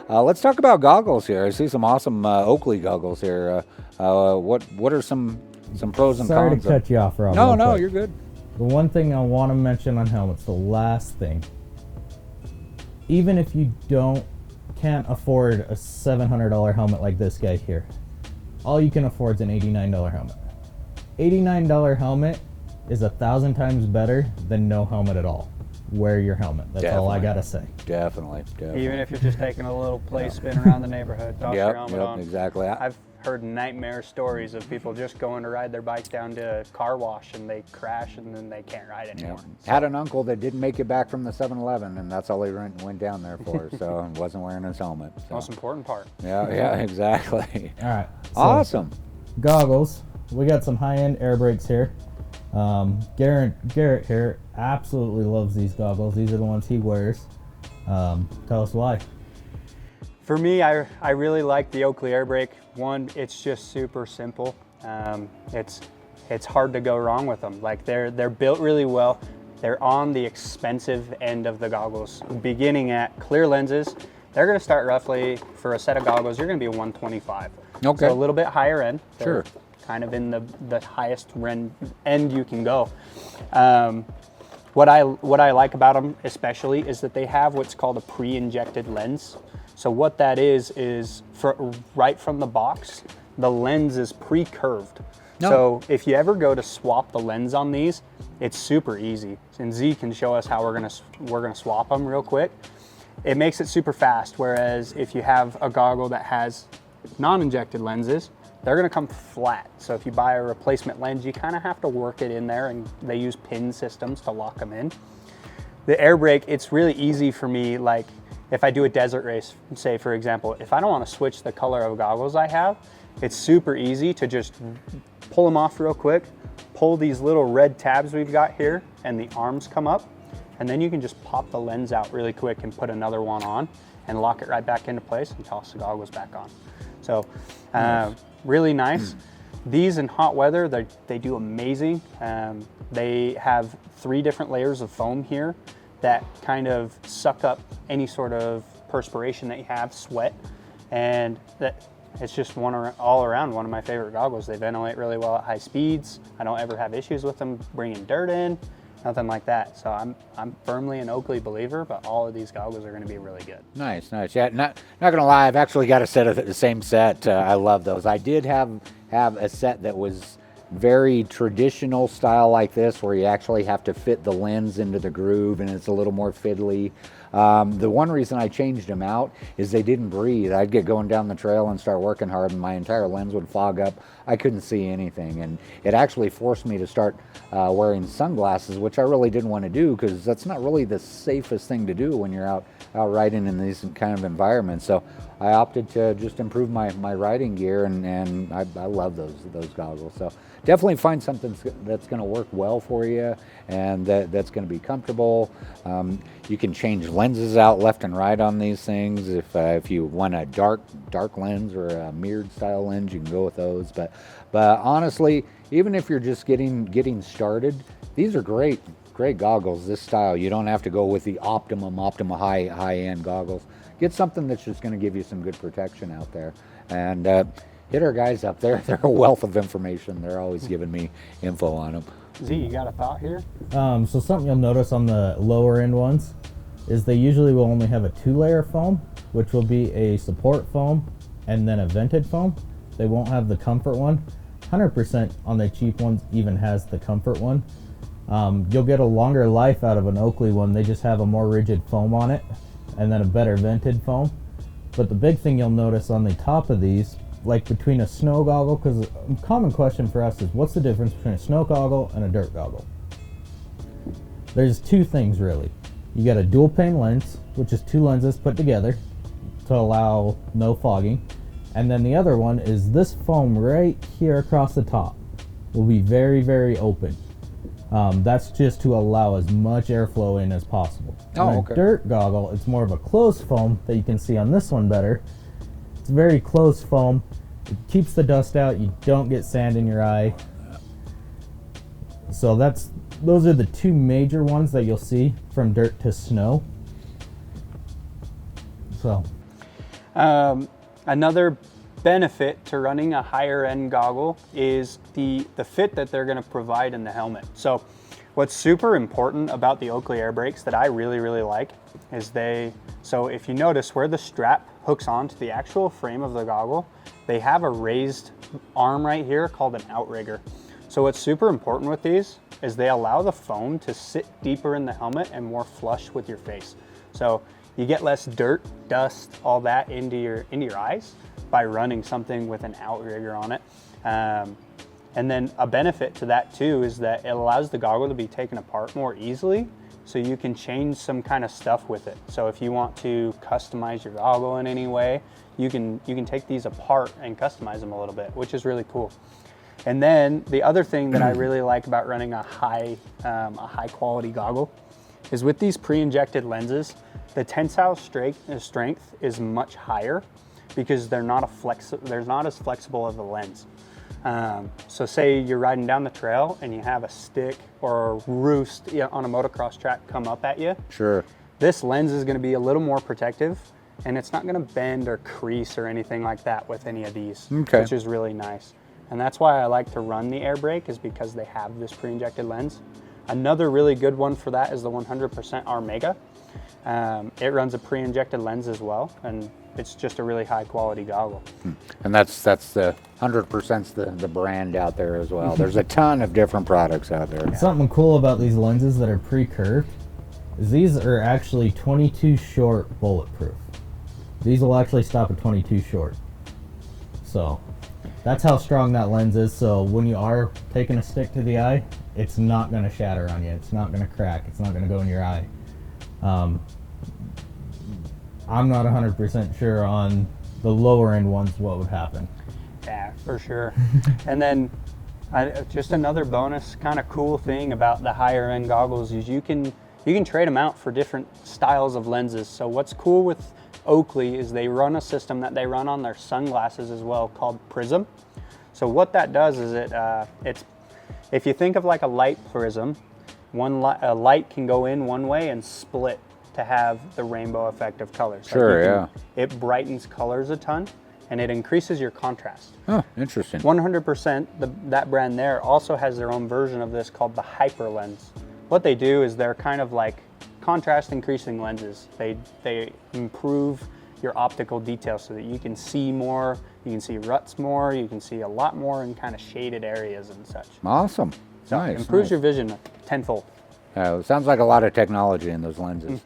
Let's talk about goggles here. I see some awesome Oakley goggles here. What are some pros and Sorry cons? to cut you off, Rob. No, real no, quick. you're good. The one thing I want to mention on helmets, the last thing, even if you can't afford a $700 helmet like this guy here, all you can afford is an $89 helmet. $89 helmet is 1,000 times better than no helmet at all. Wear your helmet. That's all I gotta say. Definitely. Even if you're just taking a little play spin around the neighborhood, toss your helmet on. Exactly. I've heard nightmare stories of people just going to ride their bike down to a car wash and they crash and then they can't ride anymore. So. Had an uncle that didn't make it back from the 7-Eleven, and that's all he went down there for. So he wasn't wearing his helmet. So. Most important part. Yeah, exactly. All right. So Awesome. goggles. We got some high-end air brakes here. Garrett here absolutely loves these goggles. These are the ones he wears. Tell us why. For me, I really like the Oakley air brake. One, it's just super simple. It's hard to go wrong with them. Like they're built really well. They're on the expensive end of the goggles. Beginning at clear lenses, they're going to start roughly for a set of goggles. You're going to be a 125. Okay. So a little bit higher end. Sure. They're kind of in the highest end you can go. What I like about them especially is that they have what's called a pre-injected lens. So what that is right from the box, the lens is pre-curved. No. So if you ever go to swap the lens on these, it's super easy. And Z can show us how we're gonna swap them real quick. It makes it super fast. Whereas if you have a goggle that has non-injected lenses, they're gonna come flat. So if you buy a replacement lens, you kind of have to work it in there, and they use pin systems to lock them in. The air brake, it's really easy for me. Like if I do a desert race, say for example, if I don't want to switch the color of goggles I have, it's super easy to just pull them off real quick, pull these little red tabs we've got here, and the arms come up, and then you can just pop the lens out really quick and put another one on and lock it right back into place and toss the goggles back on. So really nice. These in hot weather, they do amazing. They have 3 different layers of foam here that kind of suck up any sort of perspiration that you have, sweat, and that it's just all around one of my favorite goggles. They ventilate really well at high speeds. I don't ever have issues with them bringing dirt in, nothing like that. So I'm firmly an Oakley believer, but all of these goggles are going to be really good. Nice. Yeah, not gonna lie, I've actually got a set of the same set. I love those. I did have a set that was very traditional style like this, where you actually have to fit the lens into the groove, and it's a little more fiddly. The one reason I changed them out is they didn't breathe. I'd get going down the trail and start working hard, and my entire lens would fog up. I couldn't see anything, and it actually forced me to start wearing sunglasses, which I really didn't want to do, because that's not really the safest thing to do when you're out riding in these kind of environments. So I opted to just improve my riding gear, and I love those goggles. So definitely find something that's going to work well for you, and that's going to be comfortable. You can change lenses out left and right on these things. If you want a dark lens or a mirrored style lens, you can go with those. But honestly, even if you're just getting started, these are great goggles. This style, you don't have to go with the Optima high end goggles. Get something that's just going to give you some good protection out there. And hit our guys up there. They're a wealth of information. They're always giving me info on them. Z, you got a thought here? So something you'll notice on the lower end ones is they usually will only have a 2-layer foam, which will be a support foam and then a vented foam. They won't have the comfort one. 100% on the cheap ones even has the comfort one. You'll get a longer life out of an Oakley one. They just have a more rigid foam on it and then a better vented foam. But the big thing you'll notice on the top of these, like between a snow goggle, because a common question for us is what's the difference between a snow goggle and a dirt goggle? There's 2 things really. You got a dual pane lens, which is 2 lenses put together to allow no fogging. And then the other one is this foam right here across the top will be very, very open. That's just to allow as much airflow in as possible. Oh, okay. A dirt goggle, it's more of a closed foam that you can see on this one better. It's very closed foam. It keeps the dust out. You don't get sand in your eye. So those are the 2 major ones that you'll see from dirt to snow. So Another benefit to running a higher end goggle is the fit that they're going to provide in the helmet. So what's super important about the Oakley air brakes that I really, really like is so if you notice where the strap hooks onto the actual frame of the goggle, they have a raised arm right here called an outrigger. So what's super important with these is they allow the foam to sit deeper in the helmet and more flush with your face. So you get less dirt, dust, all that into your eyes by running something with an outrigger on it. And then a benefit to that too is that it allows the goggle to be taken apart more easily, so you can change some kind of stuff with it. So if you want to customize your goggle in any way, you can take these apart and customize them a little bit, which is really cool. And then the other thing that I really like about running a high quality goggle is with these pre-injected lenses, the tensile strength is much higher because they're not as flexible of a lens. So say you're riding down the trail and you have a stick or a roost on a motocross track come up at you. Sure. This lens is going to be a little more protective, and it's not going to bend or crease or anything like that with any of these, Okay. which is really nice. And that's why I like to run the air brake, is because they have this pre-injected lens. Another really good one for that is the 100% R Mega. It runs a pre-injected lens as well, and it's just a really high quality goggle. And that's the 100%'s the brand out there as well. There's a ton of different products out there. Something cool about these lenses that are pre-curved is these are actually 22 short bulletproof. These will actually stop at 22 short. So that's how strong that lens is. So when you are taking a stick to the eye, it's not going to shatter on you. It's not going to crack. It's not going to go in your eye. I'm not 100% sure on the lower end ones what would happen. Yeah, for sure. And then just another bonus kind of cool thing about the higher end goggles is you can trade them out for different styles of lenses. So what's cool with Oakley is they run a system that they run on their sunglasses as well called Prism. So what that does is it's if you think of like a light prism, a light can go in one way and split to have the rainbow effect of colors. Sure, yeah. It brightens colors a ton, and it increases your contrast. Oh, interesting. 100%, that brand there also has their own version of this called the Hyper Lens. What they do is they're kind of like contrast increasing lenses. They improve your optical detail so that you can see more, you can see ruts more, you can see a lot more in kind of shaded areas and such. Awesome. So Nice. it improves Nice. your vision tenfold. It sounds like a lot of technology in those lenses.